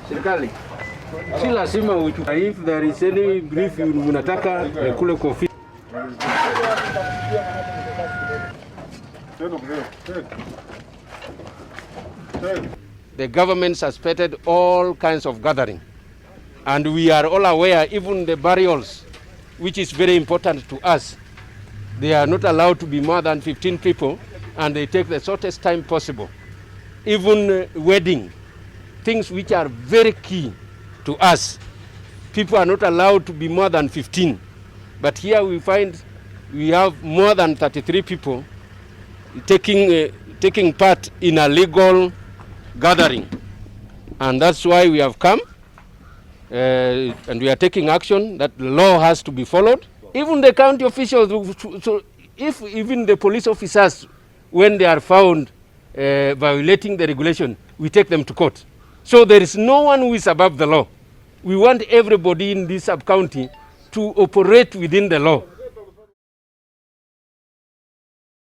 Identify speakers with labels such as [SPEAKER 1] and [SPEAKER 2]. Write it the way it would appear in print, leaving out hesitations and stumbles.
[SPEAKER 1] Serikali si lazima uchukue. If there is any brief unataka kule kwa ofisi. The government suspended all kinds of gathering, and we are all aware, even the burials, which is very important to us, they are not allowed to be more than 15 people, and they take the shortest time possible. Even wedding, things which are very key to us, people are not allowed to be more than 15. But here we find we have more than 33 people taking part in a legal gathering, and that's why we have come, and we are taking action that the law has to be followed. Even the county officials, so if even the police officers, when they are found violating the regulation, we take them to court. So there is no one who is above the law. We want everybody in this sub-county to operate within the law.